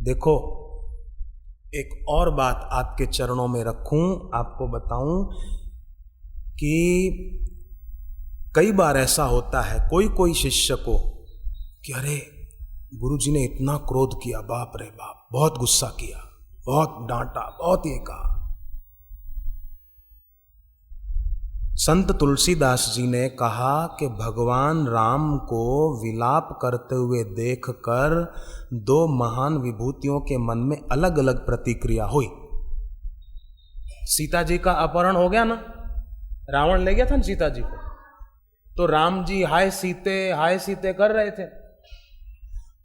देखो, एक और बात आपके चरणों में रखूं, आपको बताऊं कि कई बार ऐसा होता है कोई शिष्य को कि अरे गुरुजी ने इतना क्रोध किया, बाप रे बाप, बहुत गुस्सा किया, बहुत डांटा, बहुत ये कहा। संत तुलसीदास जी ने कहा कि भगवान राम को विलाप करते हुए देखकर दो महान विभूतियों के मन में अलग अलग प्रतिक्रिया हुई। सीता जी का अपहरण हो गया ना, रावण ले गया था ना सीता जी को, तो राम जी हाय सीते कर रहे थे।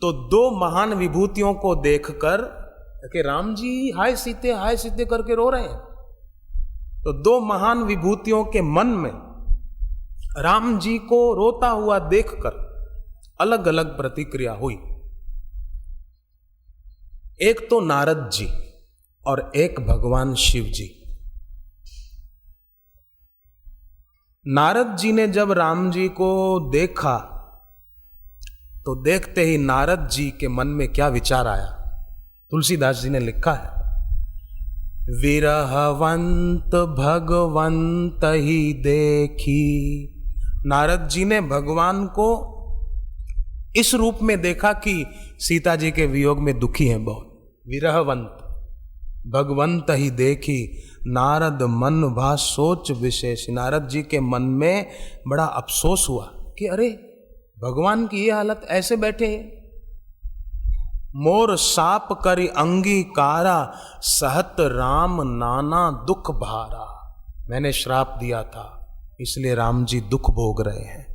तो दो महान विभूतियों को देखकर कि राम जी हाय सीते करके रो रहे हैं, तो दो महान विभूतियों के मन में राम जी को रोता हुआ देखकर अलग अलग प्रतिक्रिया हुई। एक तो नारद जी और एक भगवान शिव जी। नारद जी ने जब राम जी को देखा तो देखते ही नारद जी के मन में क्या विचार आया, तुलसीदास जी ने लिखा है, विरहवंत भगवंत ही देखी। नारद जी ने भगवान को इस रूप में देखा कि सीता जी के वियोग में दुखी हैं बहुत। विरहवंत भगवंत ही देखी, नारद मन भा सोच विशेष। नारद जी के मन में बड़ा अफसोस हुआ कि अरे भगवान की ये हालत, ऐसे बैठे हैं। मोर साप करी अंगीकारा, सहत राम नाना दुख भारा। मैंने श्राप दिया था, इसलिए राम जी दुख भोग रहे हैं।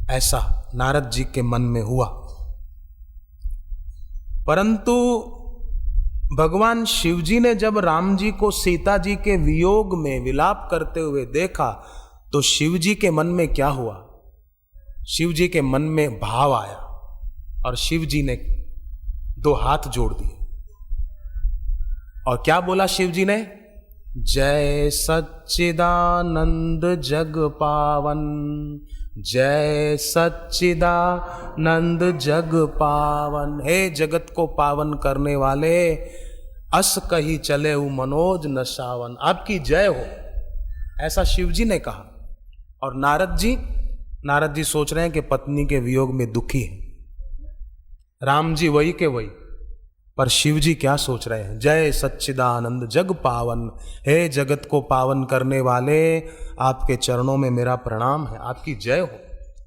ऐसा नारद जी के मन में हुआ। परंतु भगवान शिव जी ने जब राम जी को सीता जी के वियोग में विलाप करते हुए देखा तो शिव जी के मन में क्या हुआ? शिव जी के मन में भाव आया और शिव जी ने दो हाथ जोड़ दिए और क्या बोला शिव जी ने? जय सच्चिदानंद जग पावन, जय सच्चिदानंद जग पावन। हे जगत को पावन करने वाले, अस कही चले उ मनोज नशावन, आपकी जय हो, ऐसा शिव जी ने कहा। और नारद जी सोच रहे हैं कि पत्नी के वियोग में दुखी है। राम जी वही के वही, पर शिव जी क्या सोच रहे हैं? जय सच्चिदानंद जग पावन, हे जगत को पावन करने वाले, आपके चरणों में मेरा प्रणाम है, आपकी जय हो।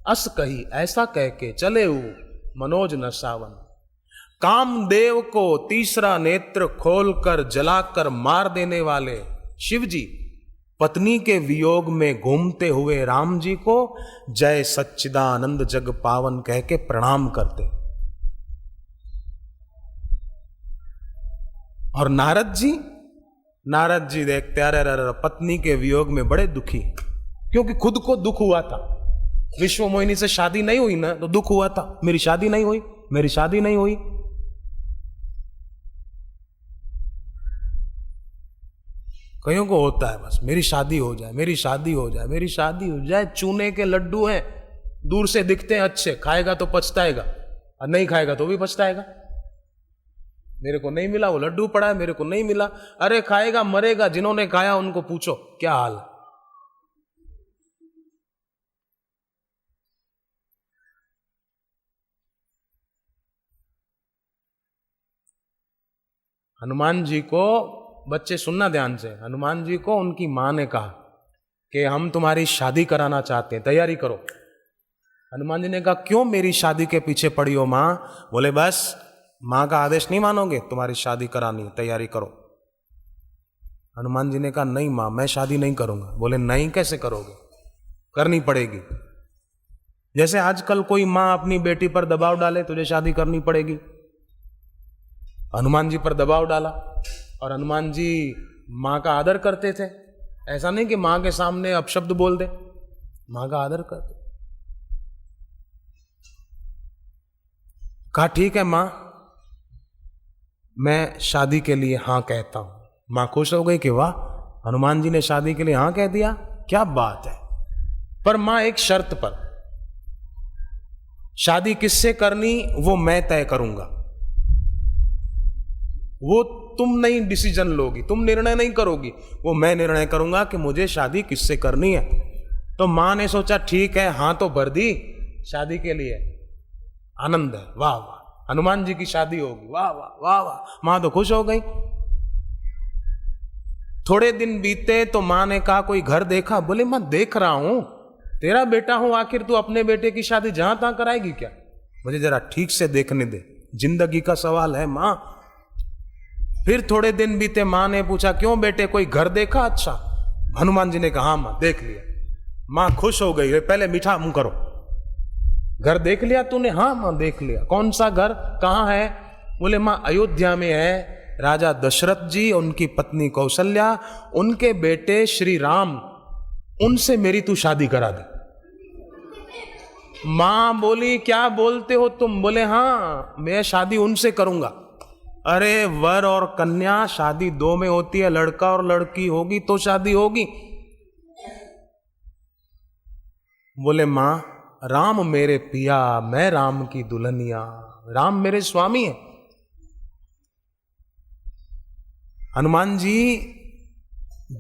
अस कही, ऐसा कह के चले उ मनोज नशावन। कामदेव को तीसरा नेत्र खोलकर जलाकर मार देने वाले शिव जी पत्नी के वियोग में घूमते हुए राम जी को जय सच्चिदानंद जग पावन कह के प्रणाम करते। और नारद जी देखते अरे पत्नी के वियोग में बड़े दुखी, क्योंकि खुद को दुख हुआ था। विश्व मोहिनी से शादी नहीं हुई ना, तो दुख हुआ था, मेरी शादी नहीं हुई। कईयों को होता है बस मेरी शादी हो जाए। चूने के लड्डू हैं, दूर से दिखते हैं अच्छे, खाएगा तो पछताएगा और नहीं खाएगा तो भी पछताएगा। मेरे को नहीं मिला, वो लड्डू पड़ा है, मेरे को नहीं मिला। अरे खाएगा मरेगा, जिन्होंने खाया उनको पूछो क्या हाल है। हनुमान जी को, बच्चे सुनना ध्यान से, हनुमान जी को उनकी मां ने कहा कि हम तुम्हारी शादी कराना चाहते हैं, तैयारी करो। हनुमान जी ने कहा क्यों मेरी शादी के पीछे पड़ी हो मां? बोले बस मां का आदेश नहीं मानोगे, तुम्हारी शादी करानी, तैयारी करो। हनुमान जी ने कहा नहीं मां, मैं शादी नहीं करूंगा। बोले नहीं, कैसे करोगे? करनी पड़ेगी। जैसे आजकल कोई मां अपनी बेटी पर दबाव डाले, तुझे शादी करनी पड़ेगी। हनुमान जी पर दबाव डाला और हनुमान जी मां का आदर करते थे। ऐसा नहीं कि मां के सामने अपशब्द बोल दे, मां का आदर करते। कहा ठीक है मां, मैं शादी के लिए हां कहता हूं। मां खुश हो गई कि वाह, हनुमान जी ने शादी के लिए हां कह दिया, क्या बात है। पर मां एक शर्त पर, शादी किससे करनी वो मैं तय करूंगा, वो तुम नहीं डिसीजन लोगी, तुम निर्णय नहीं करोगी, वो मैं निर्णय करूंगा कि मुझे शादी किससे करनी है। तो मां ने सोचा ठीक है, हां तो भर दी शादी के लिए, आनंद है, वाह वाह हनुमान जी की शादी होगी, वाह वाह वाह वाह। मां तो खुश हो गई। थोड़े दिन बीते तो मां ने कहा कोई घर देखा? बोले मां देख रहा हूं, तेरा बेटा हूं, आखिर तू अपने बेटे की शादी जहां तहां कराएगी क्या? मुझे जरा ठीक से देखने दे, जिंदगी का सवाल है मां। फिर थोड़े दिन बीते, मां ने पूछा क्यों बेटे कोई घर देखा? अच्छा। हनुमान जी ने कहा हाँ मां देख लिया। मां खुश हो गई, पहले मीठा मुंह करो, घर देख लिया तूने? हाँ मां देख लिया। कौन सा घर, कहां है? बोले मां अयोध्या में है, राजा दशरथ जी, उनकी पत्नी कौशल्या, उनके बेटे श्री राम, उनसे मेरी तू शादी करा दे। मां बोली क्या बोलते हो तुम? बोले हाँ मैं शादी उनसे करूंगा। अरे वर और कन्या शादी दो में होती है, लड़का और लड़की होगी तो शादी होगी। बोले मां राम मेरे पिया, मैं राम की दुल्हनिया, राम मेरे स्वामी है। हनुमान जी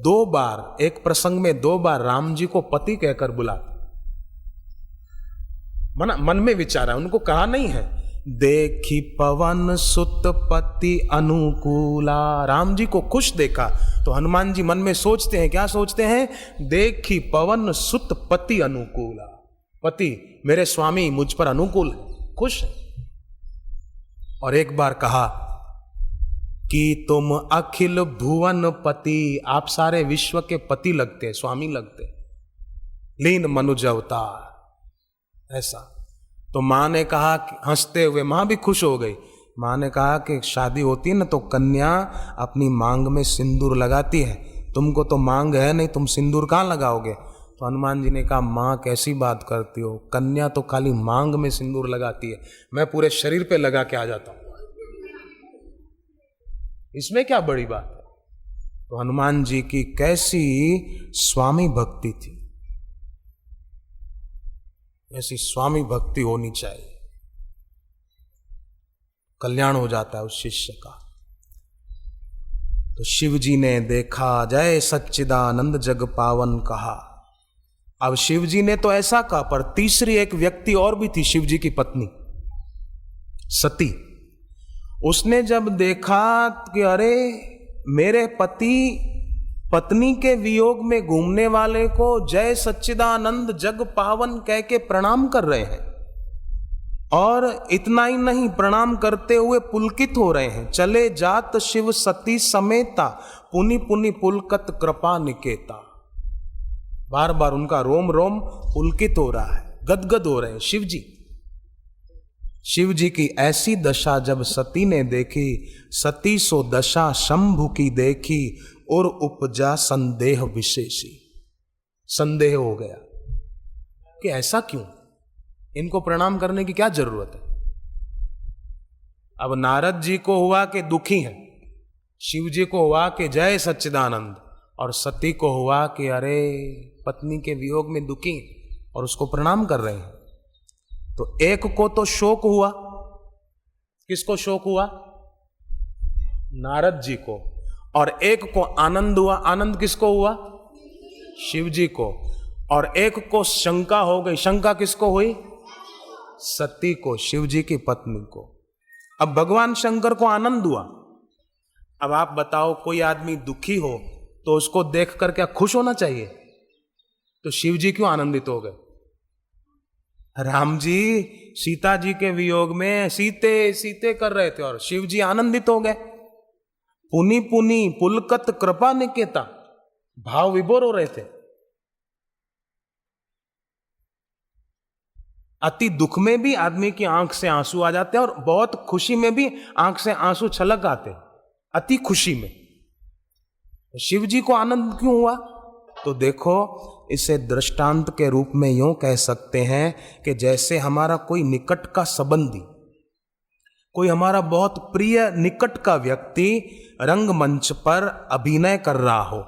2 बार, एक प्रसंग में 2 बार राम जी को पति कहकर बुलाते। मन में विचारा, उनको कहा नहीं है देखी पवन सुत पति अनुकूला, राम जी को खुश देखा तो हनुमान जी मन में सोचते हैं, क्या सोचते हैं? देखी पवन सुत पति अनुकूला, पति मेरे स्वामी मुझ पर अनुकूल है, खुश है। और एक बार कहा कि तुम अखिल भुवन पति, आप सारे विश्व के पति लगते, स्वामी लगते, लीन मनुज अवतार, ऐसा। तो मां ने कहा, हंसते हुए, मां भी खुश हो गई। मां ने कहा कि शादी होती है ना तो कन्या अपनी मांग में सिंदूर लगाती है, तुमको तो मांग है नहीं, तुम सिंदूर कहां लगाओगे? तो हनुमान जी ने कहा मां कैसी बात करती हो, कन्या तो खाली मांग में सिंदूर लगाती है, मैं पूरे शरीर पे लगा के आ जाता हूं, इसमें क्या बड़ी बात है? तो हनुमान जी की कैसी स्वामी भक्ति थी, ऐसी स्वामी भक्ति होनी चाहिए, कल्याण हो जाता है उस शिष्य का। तो शिव जी ने देखा, जय सच्चिदानंद जग पावन कहा। अब शिव जी ने तो ऐसा कहा, पर तीसरी एक व्यक्ति और भी थी, शिव जी की पत्नी सती। उसने जब देखा कि अरे मेरे पति पत्नी के वियोग में घूमने वाले को जय सच्चिदानंद जग पावन कह के प्रणाम कर रहे हैं, और इतना ही नहीं, प्रणाम करते हुए पुलकित हो रहे हैं, चले जात शिव सती समेता, पुनि पुनि पुलकत कृपा निकेता। बार बार उनका रोम रोम पुलकित हो रहा है, गदगद हो रहे हैं शिव जी। शिव जी की ऐसी दशा जब सती ने देखी, सती सो दशा शंभु की देखी, और उपजा संदेह विशेषी, संदेह हो गया कि ऐसा क्यों, इनको प्रणाम करने की क्या जरूरत है? अब नारद जी को हुआ कि दुखी हैं, शिव जी को हुआ कि जय सच्चिदानंद, और सती को हुआ कि अरे पत्नी के वियोग में दुखी और उसको प्रणाम कर रहे हैं। तो एक को तो शोक हुआ, किसको शोक हुआ? नारद जी को। और एक को आनंद हुआ, आनंद किसको हुआ? शिव जी को। और एक को शंका हो गई, शंका किसको हुई? सती को, शिव जी की पत्नी को। अब भगवान शंकर को आनंद हुआ। अब आप बताओ, कोई आदमी दुखी हो तो उसको देखकर क्या खुश होना चाहिए? तो शिव जी क्यों आनंदित हो गए? राम जी सीता जी के वियोग में सीते सीते कर रहे थे और शिव जी आनंदित हो गए। पुनि पुनि पुलकत कृपा निकेता, भाव विभोर हो रहे थे। अति दुख में भी आदमी की आंख से आंसू आ जाते हैं और बहुत खुशी में भी आंख से आंसू छलक आते हैं, अति खुशी में। शिव जी को आनंद क्यों हुआ? तो देखो, इसे दृष्टांत के रूप में यूं कह सकते हैं कि जैसे हमारा कोई निकट का संबंधी, कोई हमारा बहुत प्रिय निकट का व्यक्ति रंगमंच पर अभिनय कर रहा हो,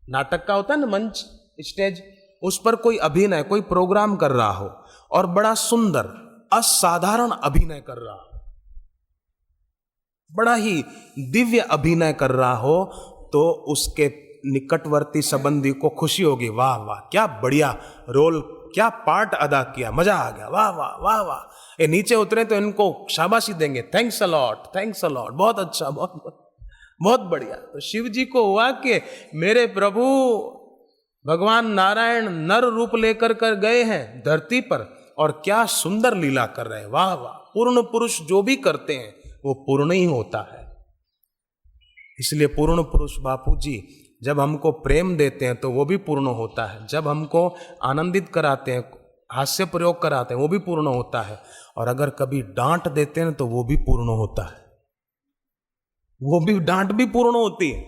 नाटक का होता है ना मंच, स्टेज, उस पर कोई अभिनय, कोई प्रोग्राम कर रहा हो और बड़ा सुंदर असाधारण अभिनय कर रहा हो, बड़ा ही दिव्य अभिनय कर रहा हो, तो उसके निकटवर्ती संबंधी को खुशी होगी, वाह वाह क्या बढ़िया रोल, क्या पार्ट अदा किया, मजा आ गया, वाह वाह वाह वाह। ये नीचे उतरे तो इनको शाबाशी देंगे, thanks a lot, thanks a lot, बहुत अच्छा, बहुत बहुत बढ़िया। तो शिव जी को हुआ कि मेरे प्रभु भगवान नारायण नर रूप लेकर कर गए हैं धरती पर और क्या सुंदर लीला कर रहे हैं, वाह वाह। पूर्ण पुरुष जो भी करते हैं वो पूर्ण ही होता है। इसलिए पूर्ण पुरुष बापू जी जब हमको प्रेम देते हैं तो वो भी पूर्ण होता है, जब हमको आनंदित कराते हैं, हास्य प्रयोग कराते हैं, वो भी पूर्ण होता है, और अगर कभी डांट देते हैं तो वो भी पूर्ण होता है, वो भी डांट भी पूर्ण होती है।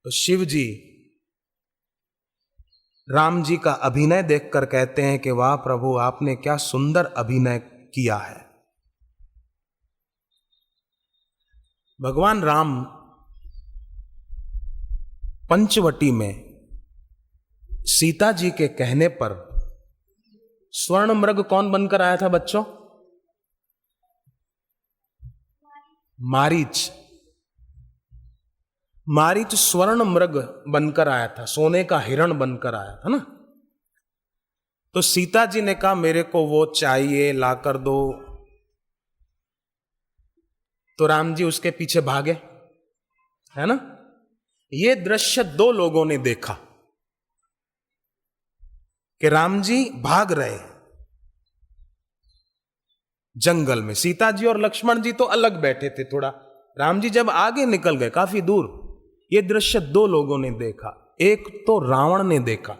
तो शिव जी राम जी का अभिनय देखकर कहते हैं कि वाह प्रभु आपने क्या सुंदर अभिनय किया है। भगवान राम पंचवटी में सीता जी के कहने पर स्वर्ण मृग कौन बनकर आया था बच्चों? मारीच। मारीच स्वर्ण मृग बनकर आया था, सोने का हिरण बनकर आया था ना। तो सीता जी ने कहा मेरे को वो चाहिए, ला कर दो। तो राम जी उसके पीछे भागे, है ना। ये दृश्य दो लोगों ने देखा कि राम जी भाग रहे जंगल में, सीता जी और लक्ष्मण जी तो अलग बैठे थे थोड़ा, राम जी जब आगे निकल गए काफी दूर। ये दृश्य दो लोगों ने देखा, एक तो रावण ने देखा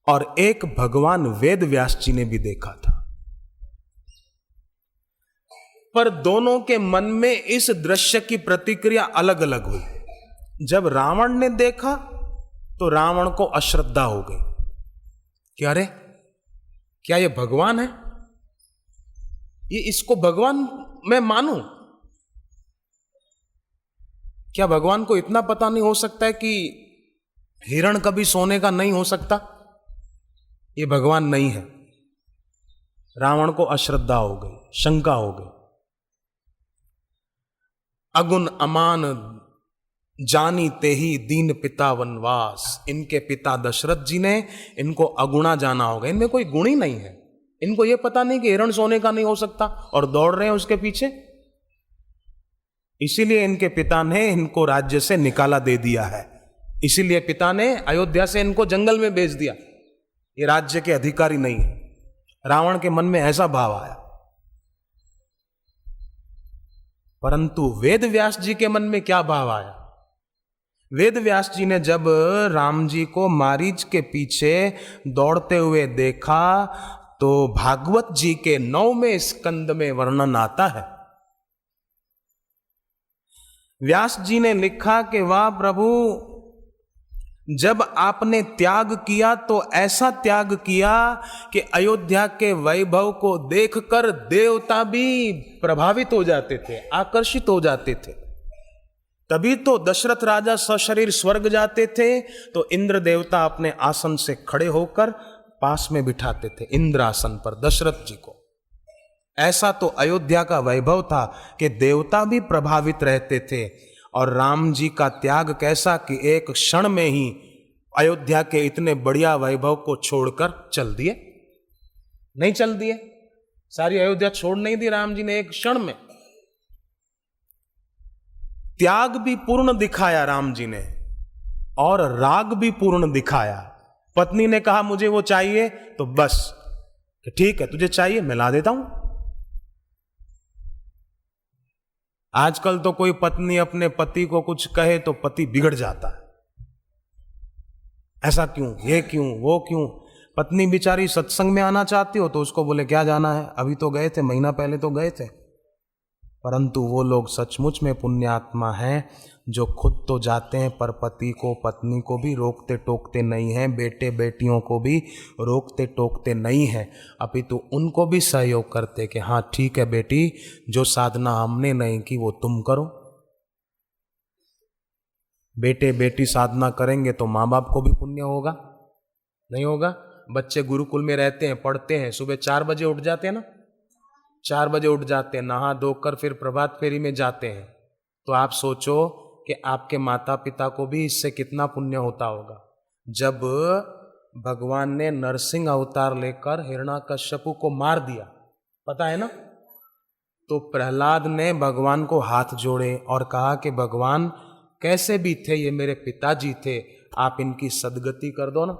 और एक भगवान वेद व्यास जी ने भी देखा था। पर दोनों के मन में इस दृश्य की प्रतिक्रिया अलग अलग हुई। जब रावण ने देखा तो रावण को अश्रद्धा हो गई कि अरे क्या ये भगवान है, ये इसको भगवान मैं मानूं? क्या भगवान को इतना पता नहीं हो सकता है कि हिरण कभी सोने का नहीं हो सकता? ये भगवान नहीं है। रावण को अश्रद्धा हो गई, शंका हो गई। अगुन अमान जानी ते ही दीन पिता वनवास। इनके पिता दशरथ जी ने इनको अगुणा जाना होगा, इनमें कोई गुण ही नहीं है। इनको यह पता नहीं कि हिरण सोने का नहीं हो सकता और दौड़ रहे हैं उसके पीछे। इसीलिए इनके पिता ने इनको राज्य से निकाला दे दिया है, इसीलिए पिता ने अयोध्या से इनको जंगल में भेज दिया, ये राज्य के अधिकारी नहीं है। रावण के मन में ऐसा भाव आया। परंतु वेद व्यास जी के मन में क्या भाव आया? वेद व्यास जी ने जब राम जी को मारीच के पीछे दौड़ते हुए देखा तो भागवत जी के 9वें स्कंद में वर्णन आता है। व्यास जी ने लिखा कि वाह प्रभु, जब आपने त्याग किया तो ऐसा त्याग किया कि अयोध्या के वैभव को देखकर देवता भी प्रभावित हो जाते थे, आकर्षित हो जाते थे। तभी तो दशरथ राजा सशरीर स्वर्ग जाते थे तो इंद्र देवता अपने आसन से खड़े होकर पास में बिठाते थे, इंद्र आसन पर दशरथ जी को। ऐसा तो अयोध्या का वैभव था कि देवता भी प्रभावित रहते थे। और राम जी का त्याग कैसा कि एक क्षण में ही अयोध्या के इतने बढ़िया वैभव को छोड़कर चल दिए। नहीं चल दिए, सारी अयोध्या छोड़ नहीं दी राम जी ने एक क्षण में। त्याग भी पूर्ण दिखाया राम जी ने और राग भी पूर्ण दिखाया। पत्नी ने कहा मुझे वो चाहिए तो बस ठीक है, तुझे चाहिए मैं ला देता हूं। आजकल तो कोई पत्नी अपने पति को कुछ कहे तो पति बिगड़ जाता है, ऐसा क्यों, ये क्यों, वो क्यों। पत्नी बेचारी सत्संग में आना चाहती हो तो उसको बोले क्या जाना है, अभी तो गए थे, महीना पहले तो गए थे। परंतु वो लोग सचमुच में पुण्यात्मा हैं जो खुद तो जाते हैं पर पति को पत्नी को भी रोकते टोकते नहीं हैं, बेटे बेटियों को भी रोकते टोकते नहीं हैं, अपितु उनको भी सहयोग करते कि हाँ ठीक है बेटी, जो साधना हमने नहीं की वो तुम करो, बेटे बेटी साधना करेंगे तो माँ बाप को भी पुण्य होगा, नहीं होगा? बच्चे गुरुकुल में रहते हैं, पढ़ते हैं, सुबह 4 बजे उठ जाते हैं ना, 4 बजे उठ जाते हैं, नहा धोकर फिर प्रभात फेरी में जाते हैं। तो आप सोचो कि आपके माता पिता को भी इससे कितना पुण्य होता होगा। जब भगवान ने नरसिंह अवतार लेकर हिरण्याकश्यपु को मार दिया, पता है ना, तो प्रहलाद ने भगवान को हाथ जोड़े और कहा कि भगवान कैसे भी थे ये मेरे पिताजी थे, आप इनकी सद्गति कर दो ना।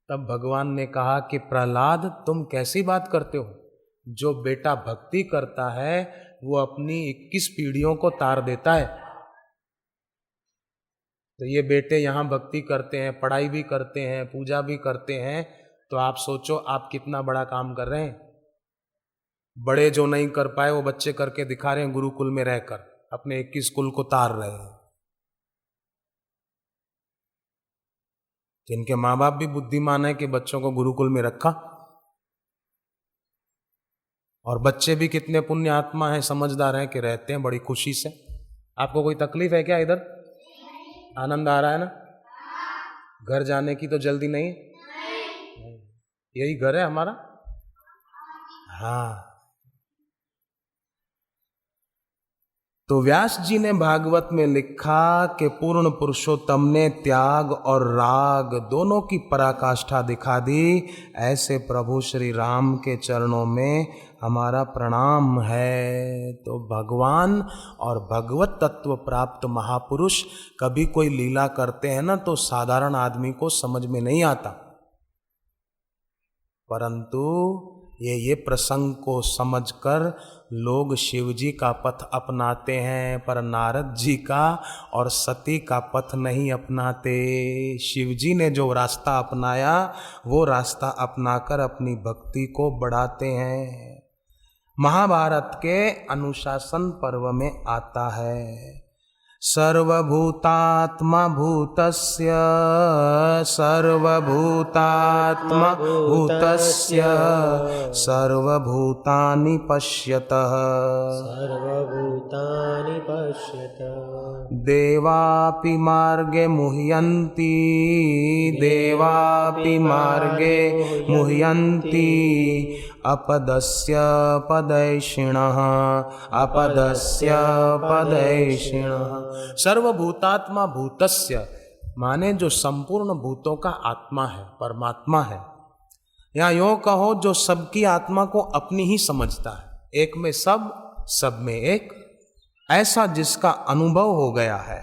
तब भगवान ने कहा कि प्रहलाद तुम कैसी बात करते हो, जो बेटा भक्ति करता है वो अपनी 21 पीढ़ियों को तार देता है। तो ये बेटे यहाँ भक्ति करते हैं, पढ़ाई भी करते हैं, पूजा भी करते हैं, तो आप सोचो आप कितना बड़ा काम कर रहे हैं। बड़े जो नहीं कर पाए वो बच्चे करके दिखा रहे हैं, गुरुकुल में रहकर अपने 21 कुल को तार रहे हैं। जिनके माँ बाप भी बुद्धिमान है कि बच्चों को गुरुकुल में रखा, और बच्चे भी कितने पुण्य आत्मा है, समझदार हैं कि रहते हैं बड़ी खुशी से। आपको कोई तकलीफ है क्या? इधर आनंद आ रहा है ना? घर जाने की तो जल्दी नहीं? यही घर है हमारा। हाँ, तो व्यास जी ने भागवत में लिखा कि पूर्ण पुरुषोत्तम ने त्याग और राग दोनों की पराकाष्ठा दिखा दी। ऐसे प्रभु श्री राम के चरणों में हमारा प्रणाम है। तो भगवान और भगवत तत्व प्राप्त महापुरुष कभी कोई लीला करते हैं ना, तो साधारण आदमी को समझ में नहीं आता, परंतु ये प्रसंग को समझकर लोग शिव जी का पथ अपनाते हैं, पर नारद जी का और सती का पथ नहीं अपनाते। शिव जी ने जो रास्ता अपनाया वो रास्ता अपनाकर अपनी भक्ति को बढ़ाते हैं। महाभारत के अनुशासन पर्व में आता है, सर्वभूतात्मा भूतस्य सर्वभूतात्मा भूतस्य सर्वभूतानि पश्यतः सर्वभूतानि पश्यतः देवापि मार्गे मुह्यन्ति देवापि मार्गे मुह्यन्ति अपदस्य पदैषिणः अपदस्य पदैषिणः। सर्वभूतात्मा भूतस्य माने जो संपूर्ण भूतों का आत्मा है, परमात्मा है, या यूं कहो जो सबकी आत्मा को अपनी ही समझता है, एक में सब, सब में एक, ऐसा जिसका अनुभव हो गया है।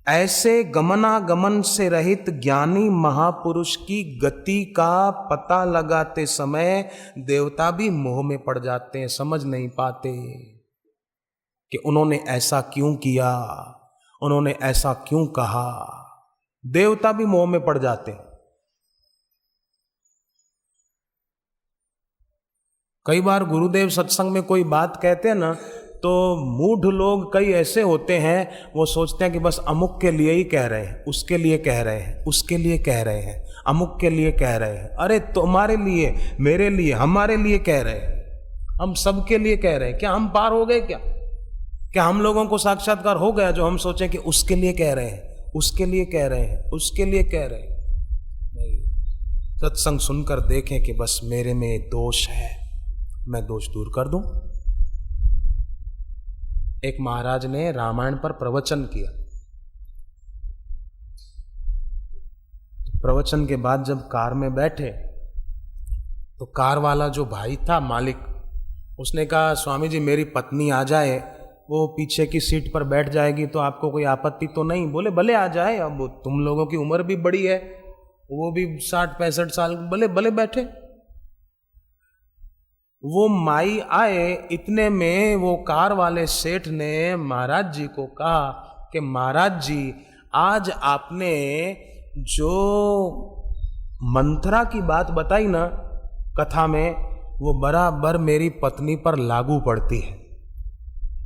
ऐसे गमनागमन से रहित ज्ञानी महापुरुष की गति का पता लगाते समय देवता भी मोह में पड़ जाते हैं, समझ नहीं पाते कि उन्होंने ऐसा क्यों किया, उन्होंने ऐसा क्यों कहा। देवता भी मोह में पड़ जाते हैं। कई बार गुरुदेव सत्संग में कोई बात कहते हैं ना, तो मूढ़ लोग कई ऐसे होते हैं, वो सोचते हैं कि बस अमुक के लिए ही कह रहे हैं, उसके लिए कह रहे हैं, उसके लिए कह रहे हैं, अमुक के लिए कह रहे हैं। अरे तुम्हारे लिए, मेरे लिए, हमारे लिए कह रहे हैं, हम सबके लिए कह रहे हैं। क्या हम पार हो गए? क्या हम लोगों को साक्षात्कार हो गया जो हम सोचें कि उसके लिए कह रहे हैं, उसके लिए कह रहे हैं, उसके लिए कह रहे हैं? नहीं, सत्संग सुनकर देखें कि बस मेरे में दोष है, मैं दोष दूर कर दूं। एक महाराज ने रामायण पर प्रवचन किया। प्रवचन के बाद जब कार में बैठे तो कार वाला जो भाई था, मालिक, उसने कहा स्वामी जी मेरी पत्नी आ जाए, वो पीछे की सीट पर बैठ जाएगी तो आपको कोई आपत्ति तो नहीं? बोले भले आ जाए, अब तुम लोगों की उम्र भी बड़ी है, वो भी 60-65 साल, भले भले बैठे। वो माई आए, इतने में वो कार वाले सेठ ने महाराज जी को कहा कि महाराज जी आज आपने जो मंत्रा की बात बताई ना कथा में, वो बराबर मेरी पत्नी पर लागू पड़ती है,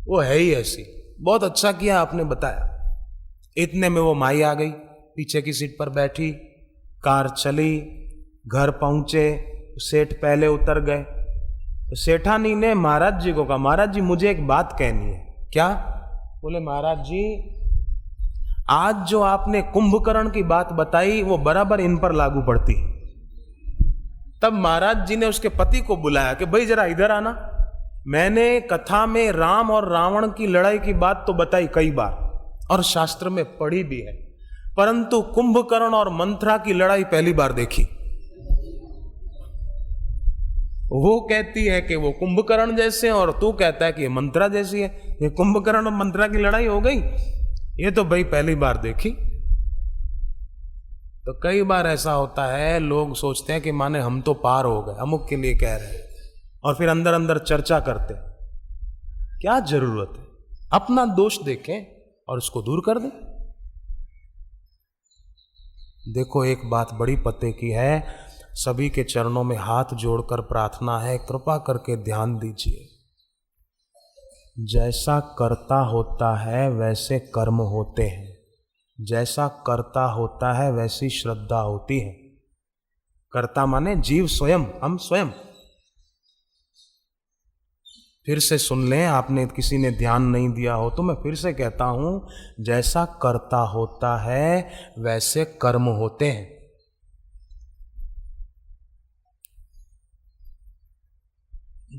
वो है ही ऐसी। बहुत अच्छा किया आपने बताया। इतने में वो माई आ गई, पीछे की सीट पर बैठी, कार चली, घर पहुंचे, सेठ पहले उतर गए। तो सेठानी ने महाराज जी को कहा महाराज जी मुझे एक बात कहनी है। क्या? बोले महाराज जी आज जो आपने कुंभकर्ण की बात बताई वो बराबर इन पर लागू पड़ती। तब महाराज जी ने उसके पति को बुलाया कि भाई जरा इधर आना। मैंने कथा में राम और रावण की लड़ाई की बात तो बताई कई बार और शास्त्र में पढ़ी भी है, परंतु कुंभकर्ण और मंथरा की लड़ाई पहली बार देखी। वो कहती है कि वो कुंभकर्ण जैसे हैं और तू कहता है कि ये मंथरा जैसी है। ये कुंभकर्ण और मंथरा की लड़ाई हो गई, ये तो भाई पहली बार देखी। तो कई बार ऐसा होता है, लोग सोचते हैं कि माने हम तो पार हो गए, अमुक के लिए कह रहे हैं, और फिर अंदर अंदर चर्चा करते हैं। क्या जरूरत है? अपना दोष देखें और उसको दूर कर दें। देखो, एक बात बड़ी पते की है, सभी के चरणों में हाथ जोड़कर प्रार्थना है, कृपा करके ध्यान दीजिए। जैसा कर्ता होता है वैसे कर्म होते हैं, जैसा कर्ता होता है वैसी श्रद्धा होती है। कर्ता माने जीव स्वयं, हम स्वयं। फिर से सुन लें, आपने किसी ने ध्यान नहीं दिया हो तो मैं फिर से कहता हूं, जैसा कर्ता होता है वैसे कर्म होते हैं।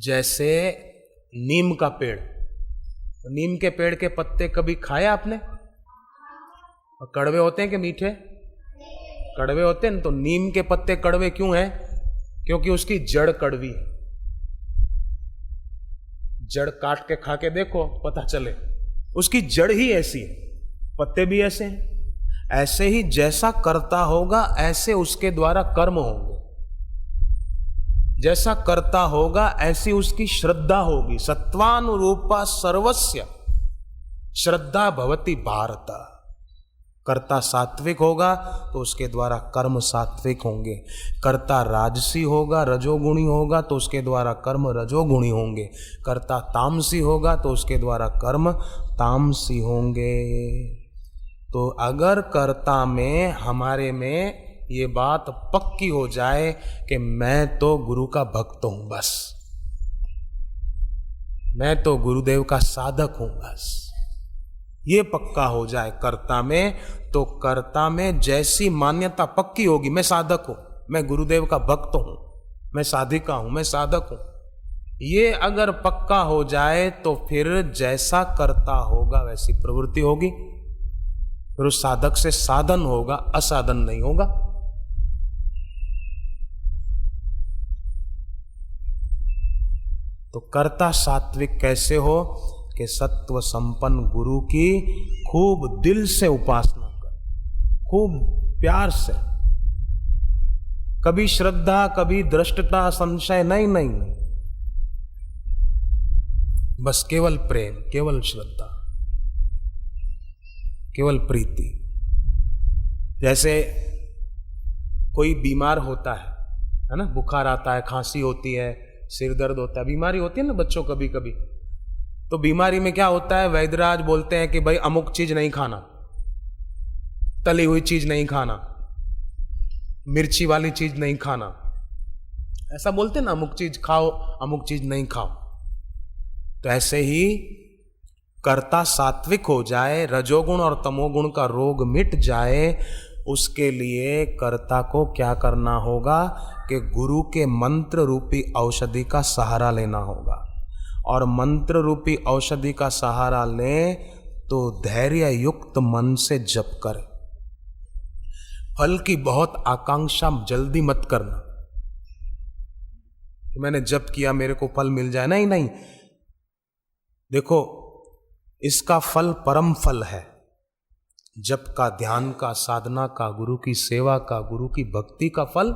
जैसे नीम का पेड़, नीम के पेड़ के पत्ते कभी खाए आपने? और कड़वे होते हैं कि मीठे? कड़वे होते हैं। तो नीम के पत्ते कड़वे क्यों हैं? क्योंकि उसकी जड़ कड़वी है। जड़ काट के खा के देखो, पता चले उसकी जड़ ही ऐसी है, पत्ते भी ऐसे हैं। ऐसे ही जैसा कर्ता होगा ऐसे उसके द्वारा कर्म होंगे। जैसा कर्ता होगा ऐसी उसकी श्रद्धा होगी। सत्वानुरूपा सर्वस्य श्रद्धा भवति भारत। कर्ता सात्विक होगा तो उसके द्वारा कर्म सात्विक होंगे। कर्ता राजसी होगा, रजोगुणी होगा तो उसके द्वारा कर्म रजोगुणी होंगे। कर्ता तामसी होगा तो उसके द्वारा कर्म तामसी होंगे। तो अगर कर्ता में, हमारे में ये बात पक्की हो जाए कि मैं तो गुरु का भक्त हूं, बस मैं तो गुरुदेव का साधक हूं, बस ये पक्का हो जाए कर्ता में, तो कर्ता में जैसी मान्यता पक्की होगी, मैं साधक हूं, मैं गुरुदेव का भक्त हूं, मैं साधिका हूं, मैं साधक हूं, ये अगर पक्का हो जाए तो फिर जैसा कर्ता होगा वैसी प्रवृत्ति होगी। फिर उस साधक से साधन होगा, असाधन नहीं होगा। तो कर्ता सात्विक कैसे हो? कि सत्व संपन्न गुरु की खूब दिल से उपासना कर, खूब प्यार से, कभी श्रद्धा, कभी दृष्टता, संशय नहीं, नहीं, नहीं, बस केवल प्रेम, केवल श्रद्धा, केवल प्रीति। जैसे कोई बीमार होता है ना, बुखार आता है, खांसी होती है, सिर दर्द होता है, बीमारी होती है ना बच्चों कभी कभी। तो बीमारी में क्या होता है, वैद्यराज बोलते हैं कि भाई अमुक चीज नहीं खाना, तली हुई चीज नहीं खाना, मिर्ची वाली चीज नहीं खाना, ऐसा बोलते हैं ना, अमुक चीज खाओ, अमुक चीज नहीं खाओ। तो ऐसे ही कर्ता सात्विक हो जाए, रजोगुण और तमोगुण का रोग मिट जाए, उसके लिए कर्ता को क्या करना होगा कि गुरु के मंत्र रूपी औषधि का सहारा लेना होगा। और मंत्र रूपी औषधि का सहारा लें तो धैर्य युक्त मन से जप करें। फल की बहुत आकांक्षा जल्दी मत करना कि मैंने जप किया मेरे को फल मिल जाए, नहीं नहीं। देखो, इसका फल परम फल है। जप का, ध्यान का, साधना का, गुरु की सेवा का, गुरु की भक्ति का फल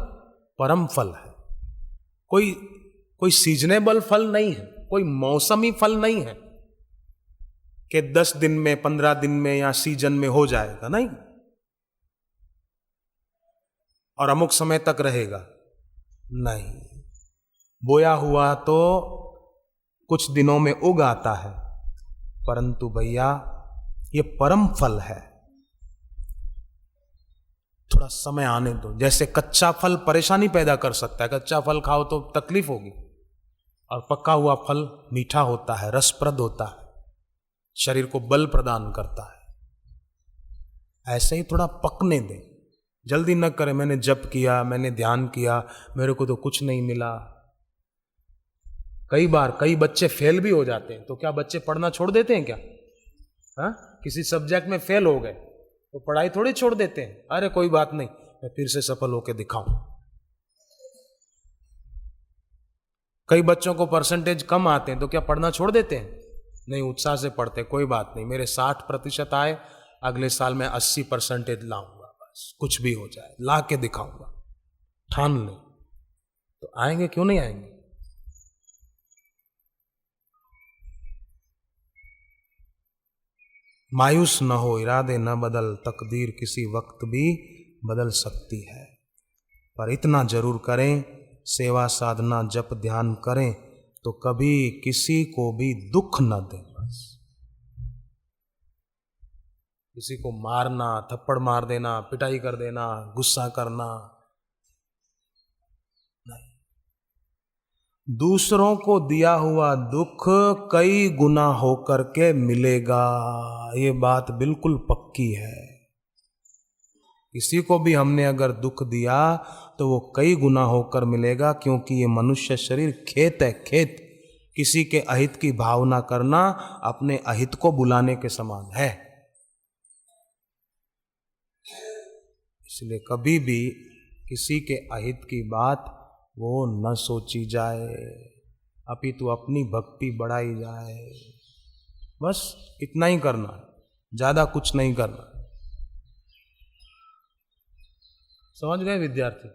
परम फल है। कोई सीजनेबल फल नहीं है, कोई मौसमी फल नहीं है कि 10 दिन में, 15 दिन में या सीजन में हो जाएगा, नहीं, और अमुक समय तक रहेगा, नहीं। बोया हुआ तो कुछ दिनों में उग आता है, परंतु भैया ये परम फल है, थोड़ा समय आने दो। जैसे कच्चा फल परेशानी पैदा कर सकता है, कच्चा फल खाओ तो तकलीफ होगी, और पका हुआ फल मीठा होता है, रसप्रद होता है, शरीर को बल प्रदान करता है। ऐसे ही थोड़ा पकने दें, जल्दी न करें। मैंने जप किया, मैंने ध्यान किया, मेरे को तो कुछ नहीं मिला। कई बार कई बच्चे फेल भी हो जाते हैं, तो क्या बच्चे पढ़ना छोड़ देते हैं क्या? हाँ, किसी सब्जेक्ट में फेल हो गए तो पढ़ाई थोड़ी छोड़ देते हैं। अरे कोई बात नहीं, मैं फिर से सफल होकर दिखाऊं। कई बच्चों को परसेंटेज कम आते हैं तो क्या पढ़ना छोड़ देते हैं? नहीं, उत्साह से पढ़ते, कोई बात नहीं, मेरे 60% आए, अगले साल मैं 80% लाऊंगा, बस कुछ भी हो जाए ला के दिखाऊंगा। ठान ले तो आएंगे, क्यों नहीं आएंगे? मायूस न हो, इरादे न बदल, तकदीर किसी वक्त भी बदल सकती है। पर इतना जरूर करें, सेवा साधना जप ध्यान करें तो कभी किसी को भी दुख न दें। बस किसी को मारना, थप्पड़ मार देना, पिटाई कर देना, गुस्सा करना नहीं। दूसरों को दिया हुआ दुख कई गुना होकर के मिलेगा, ये बात बिल्कुल पक्की है। किसी को भी हमने अगर दुख दिया तो वो कई गुना होकर मिलेगा, क्योंकि ये मनुष्य शरीर खेत है, खेत। किसी के अहित की भावना करना अपने अहित को बुलाने के समान है। इसलिए कभी भी किसी के अहित की बात वो न सोची जाए, अपितु अपनी भक्ति बढ़ाई जाए। बस इतना ही करना है, ज्यादा कुछ नहीं करना। समझ गए विद्यार्थी?